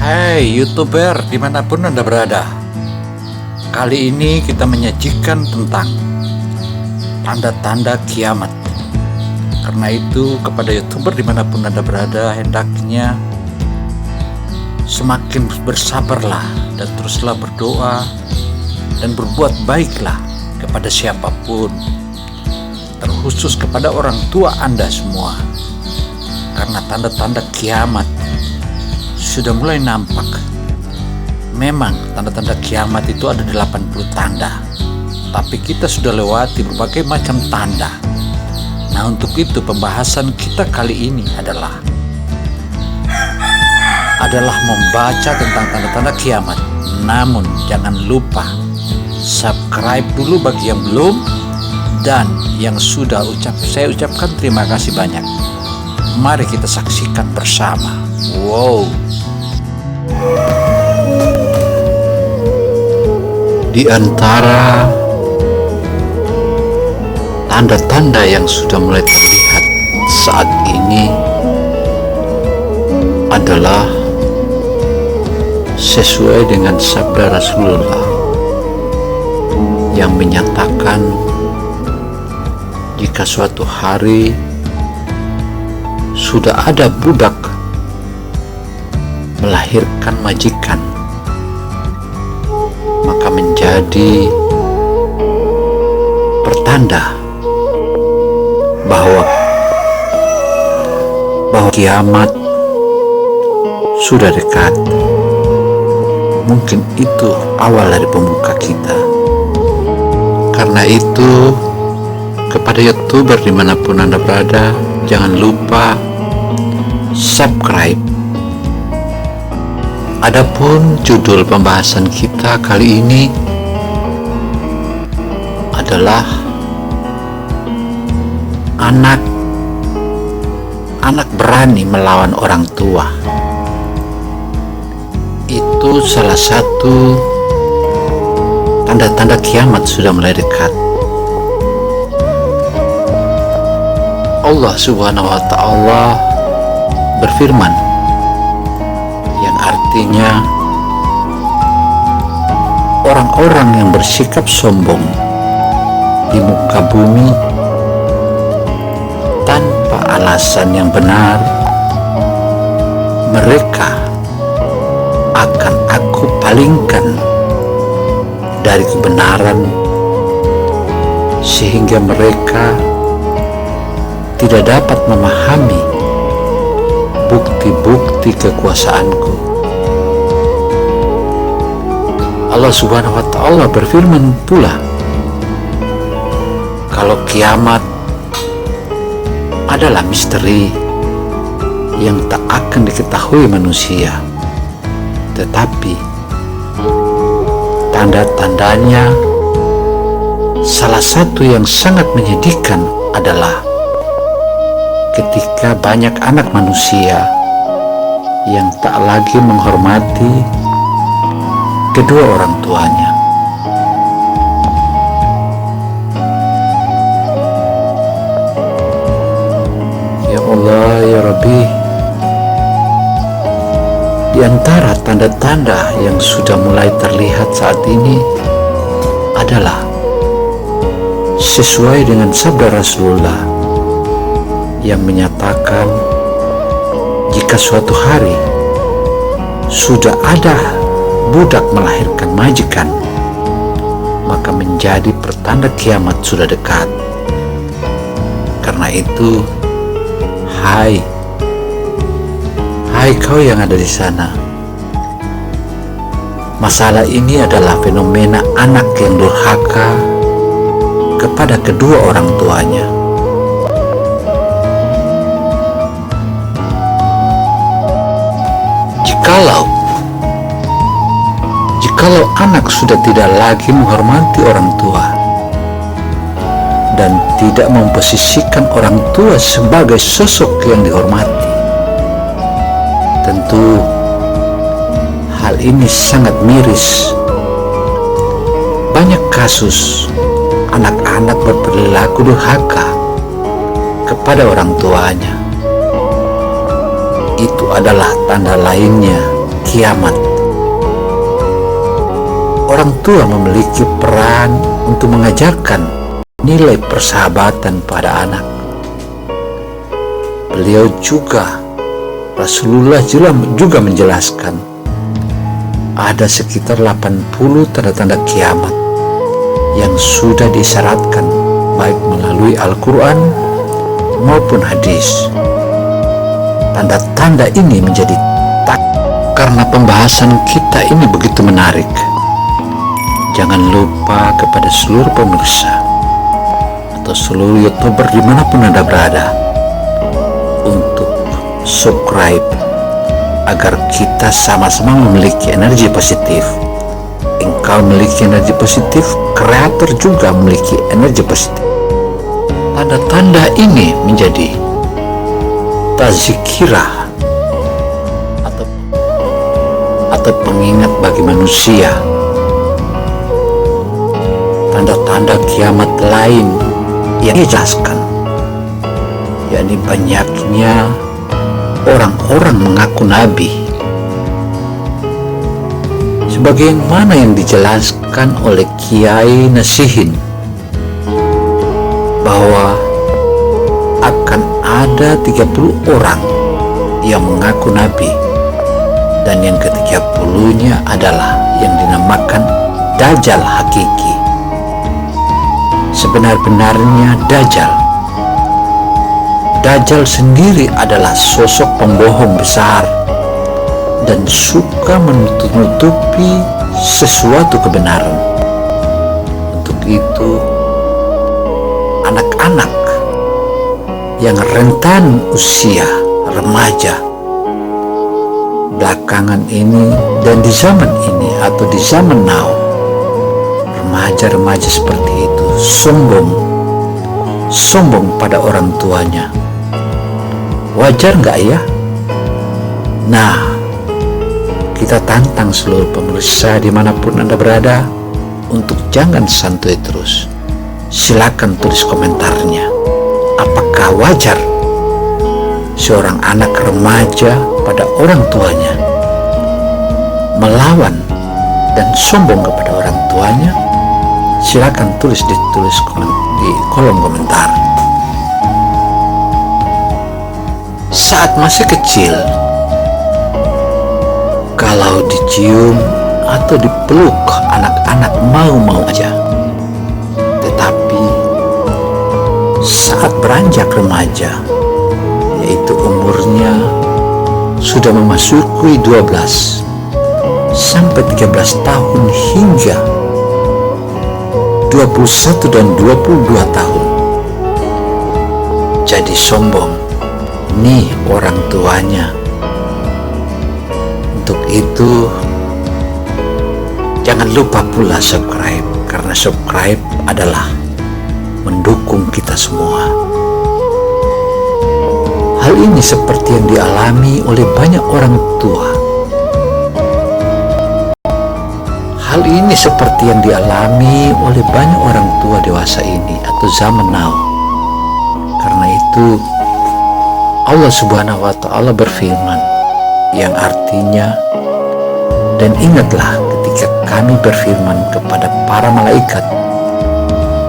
Hai YouTuber dimanapun Anda berada. Kali ini kita menyajikan tentang tanda-tanda kiamat. Karena itu kepada YouTuber dimanapun Anda berada, hendaknya semakin bersabarlah dan teruslah berdoa dan berbuat baiklah kepada siapapun, terkhusus kepada orang tua Anda semua. Karena tanda-tanda kiamat sudah mulai nampak. Memang tanda-tanda kiamat itu ada 80 tanda, tapi kita sudah lewati berbagai macam tanda. Nah, untuk itu pembahasan kita kali ini adalah membaca tentang tanda-tanda kiamat. Namun jangan lupa subscribe dulu bagi yang belum, dan yang sudah saya ucapkan terima kasih banyak. Mari kita saksikan bersama. Wow. Di antara tanda-tanda yang sudah mulai terlihat saat ini adalah sesuai dengan sabda Rasulullah yang menyatakan jika suatu hari sudah ada budak melahirkan majikan, maka menjadi pertanda bahwa kiamat sudah dekat. Mungkin itu awal dari pembuka kita. Karena itu kepada YouTuber dimanapun Anda berada, jangan lupa subscribe. Adapun judul pembahasan kita kali ini adalah anak berani melawan orang tua. Itu salah satu tanda-tanda kiamat sudah mulai dekat. Allah Subhanahu wa Ta'ala berfirman, yang artinya orang-orang yang bersikap sombong di muka bumi tanpa alasan yang benar, mereka akan aku palingkan dari kebenaran sehingga mereka tidak dapat memahami bukti-bukti kekuasaanku. Allah Subhanahu wa Ta'ala berfirman pula, kalau kiamat adalah misteri yang tak akan diketahui manusia, tetapi tanda-tandanya salah satu yang sangat menyedihkan adalah ketika banyak anak manusia yang tak lagi menghormati kedua orang tuanya. Ya Allah, ya Rabbi, di antara tanda-tanda yang sudah mulai terlihat saat ini adalah sesuai dengan sabda Rasulullah yang menyatakan jika suatu hari sudah ada budak melahirkan majikan, maka menjadi pertanda kiamat sudah dekat. Karena itu, hai kau yang ada di sana, masalah ini adalah fenomena anak yang durhaka kepada kedua orang tuanya. Jikalau anak sudah tidak lagi menghormati orang tua dan tidak memposisikan orang tua sebagai sosok yang dihormati, tentu hal ini sangat miris. Banyak kasus anak-anak berperilaku durhaka kepada orang tuanya. Itu adalah tanda lainnya kiamat. Orang tua memiliki peran untuk mengajarkan nilai persahabatan pada anak. Beliau juga, Rasulullah juga menjelaskan, ada sekitar 80 tanda-tanda kiamat yang sudah disyaratkan baik melalui Al-Quran maupun hadis. Tanda-tanda ini menjadi karena pembahasan kita ini begitu menarik. Jangan lupa kepada seluruh pemirsa atau seluruh YouTuber dimanapun Anda berada untuk subscribe agar kita sama-sama memiliki energi positif. Engkau memiliki energi positif, kreator juga memiliki energi positif. Tanda-tanda ini menjadi tazkirah atau pengingat bagi manusia. Tanda-tanda kiamat lain yang dijelaskan, yakni banyaknya orang-orang mengaku nabi, sebagaimana yang dijelaskan oleh Kiai Nasihin, bahwa akan ada 30 orang yang mengaku nabi, dan yang ke-30-nya adalah yang dinamakan Dajjal hakiki. Sebenar-benarnya Dajjal sendiri adalah sosok pembohong besar dan suka menutupi sesuatu kebenaran. Untuk itu, anak-anak yang rentan usia remaja belakangan ini dan di zaman ini atau di zaman now, remaja-remaja seperti itu sombong pada orang tuanya. Wajar nggak ya? Nah, kita tantang seluruh pemirsa dimanapun Anda berada untuk jangan santuy terus. Silakan tulis komentarnya. Apakah wajar seorang anak remaja pada orang tuanya melawan dan sombong kepada orang tuanya? Silakan tulis di kolom komentar. Saat masih kecil, kalau dicium atau dipeluk anak-anak mau-mau aja. Tetapi saat beranjak remaja, yaitu umurnya sudah memasuki 12 sampai 13 tahun hingga 21 dan 22 tahun, jadi sombong nih orang tuanya. Untuk itu jangan lupa pula subscribe, karena subscribe adalah mendukung kita semua. Hal ini seperti yang dialami oleh banyak orang tua. Hal ini seperti yang dialami oleh banyak orang tua dewasa ini atau zaman now. Karena itu Allah Subhanahu wa Ta'ala berfirman, yang artinya, dan ingatlah ketika kami berfirman kepada para malaikat,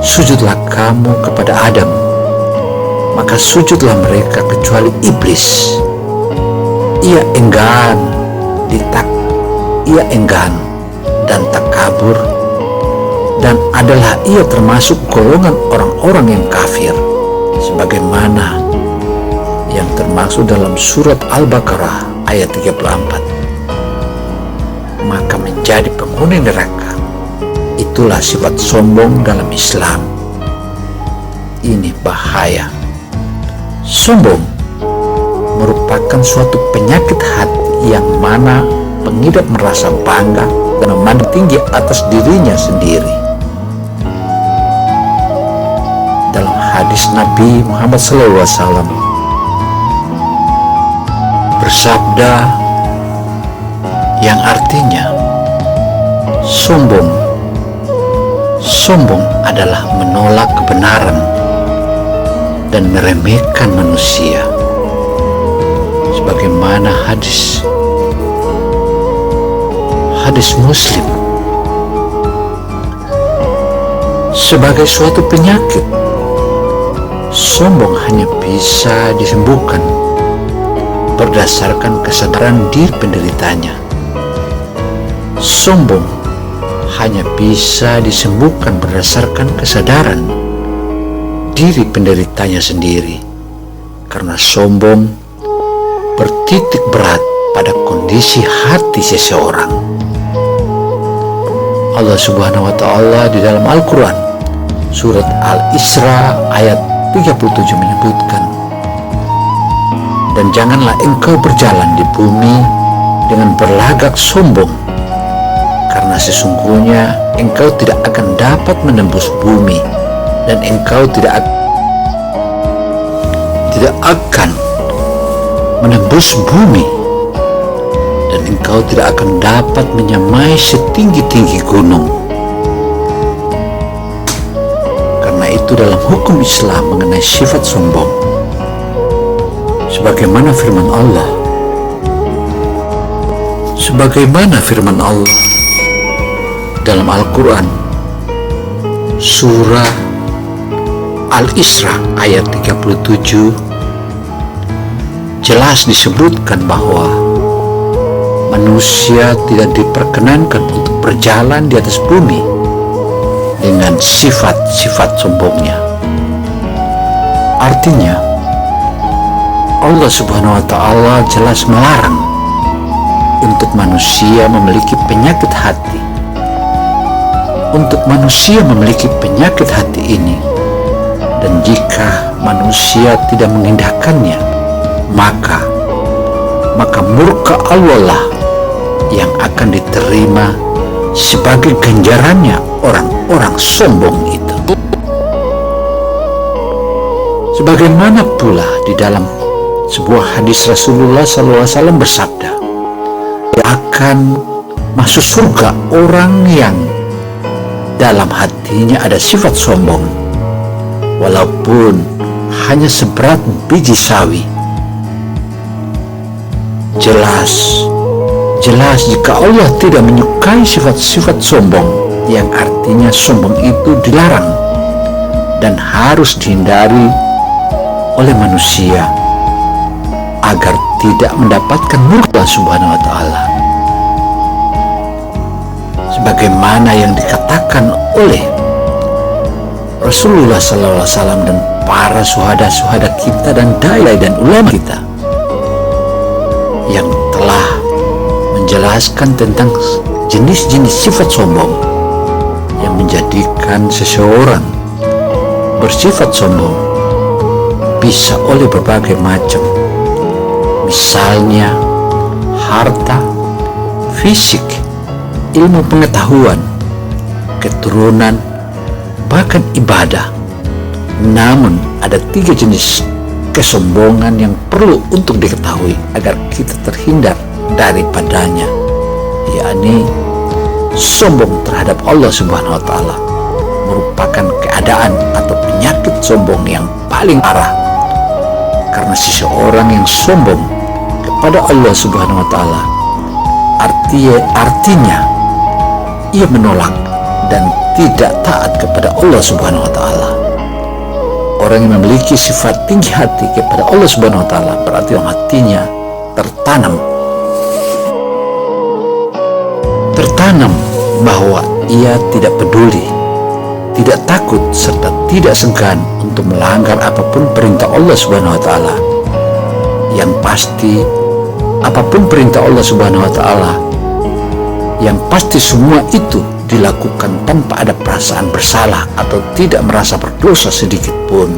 sujudlah kamu kepada Adam, maka sujudlah mereka kecuali iblis. Ia enggan dan takabur, dan adalah ia termasuk golongan orang-orang yang kafir, sebagaimana yang termaksud dalam surat Al-Baqarah ayat 34. Maka menjadi penghuni neraka. Itulah sifat sombong dalam Islam. Ini bahaya. Sombong merupakan suatu penyakit hati yang mana pengidap merasa bangga dan memandang tinggi atas dirinya sendiri. Dalam hadis Nabi Muhammad SAW bersabda, yang artinya sombong adalah menolak kebenaran dan meremehkan manusia, sebagaimana hadis hadis Muslim, sebagai suatu penyakit, sombong hanya bisa disembuhkan berdasarkan kesadaran diri penderitanya. Sombong hanya bisa disembuhkan berdasarkan kesadaran diri penderitanya sendiri, karena sombong bertitik berat pada kondisi hati seseorang. Allah Subhanahu wa Ta'ala di dalam Al-Quran surat Al-Isra ayat 37 menyebutkan, "Dan janganlah engkau berjalan di bumi dengan berlagak sombong, karena sesungguhnya engkau tidak akan dapat menembus bumi, dan engkau tidak akan menembus bumi, dan engkau tidak akan dapat menyamai setinggi-tinggi gunung." Karena itu dalam hukum Islam mengenai sifat sombong, sebagaimana firman Allah dalam Al-Quran surah Al-Isra ayat 37, jelas disebutkan bahwa manusia tidak diperkenankan untuk berjalan di atas bumi dengan sifat-sifat sombongnya. Artinya, Allah Subhanahu wa Ta'ala jelas melarang untuk manusia memiliki penyakit hati. Untuk manusia memiliki penyakit hati ini, dan jika manusia tidak mengindahkannya, maka murka Allah lah yang akan diterima sebagai ganjarannya orang-orang sombong itu. Sebagaimana pula di dalam sebuah hadis Rasulullah SAW bersabda, akan masuk surga orang yang dalam hatinya ada sifat sombong, walaupun hanya seberat biji sawi. Jelas jika Allah tidak menyukai sifat-sifat sombong, yang artinya sombong itu dilarang dan harus dihindari oleh manusia agar tidak mendapatkan murka Subhanahu wa Ta'ala. Sebagaimana yang dikatakan oleh Rasulullah SAW dan para syuhada kita dan dai dan ulama kita yang telah menjelaskan tentang jenis-jenis sifat sombong yang menjadikan seseorang bersifat sombong bisa oleh berbagai macam, misalnya harta, fisik, ilmu pengetahuan, keturunan, bahkan ibadah. Namun ada 3 jenis kesombongan yang perlu untuk diketahui agar kita terhindar daripadanya, yakni sombong terhadap Allah Subhanahu wa Ta'ala merupakan keadaan atau penyakit sombong yang paling parah, karena seseorang yang sombong kepada Allah Subhanahu wa Ta'ala artinya ia menolak dan tidak taat kepada Allah Subhanahu wa Ta'ala. Orang yang memiliki sifat tinggi hati kepada Allah Subhanahu wa Ta'ala berarti dalam hatinya tertanam bahwa ia tidak peduli, tidak takut, serta tidak segan untuk melanggar apapun perintah Allah Subhanahu wa Ta'ala. Yang pasti, apapun perintah Allah Subhanahu wa Ta'ala, yang pasti semua itu dilakukan tanpa ada perasaan bersalah atau tidak merasa berdosa sedikit pun.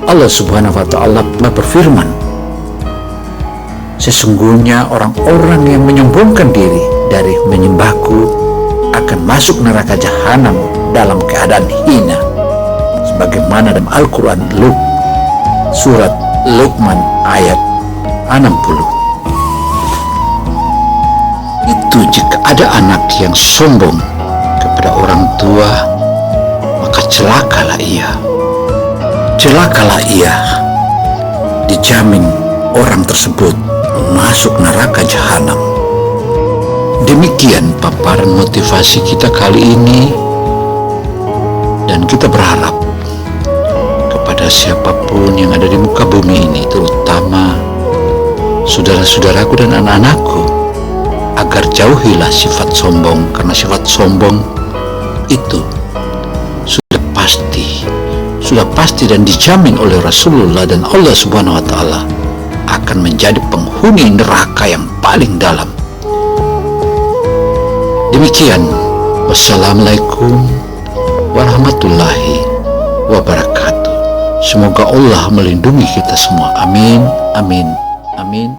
Allah Subhanahu wa Ta'ala berfirman, "Sesungguhnya orang-orang yang menyombongkan diri dari menyembahku akan masuk neraka jahanam dalam keadaan hina." Sebagaimana dalam Al-Quran surat Luqman ayat 60. Itu jika ada anak yang sombong kepada orang tua, maka celakalah ia. Dijamin orang tersebut masuk neraka jahanam. Demikian Demikian paparan motivasi kita kali ini, dan kita berharap kepada siapapun yang ada di muka bumi ini, terutama saudara-saudaraku dan anak-anakku, agar jauhilah sifat sombong, karena sifat sombong itu sudah pasti dan dijamin oleh Rasulullah dan Allah Subhanahu wa Ta'ala akan menjadi penghuni neraka yang paling dalam. Demikian, wassalamualaikum warahmatullahi wabarakatuh. Semoga Allah melindungi kita semua. Amin, amin, amin.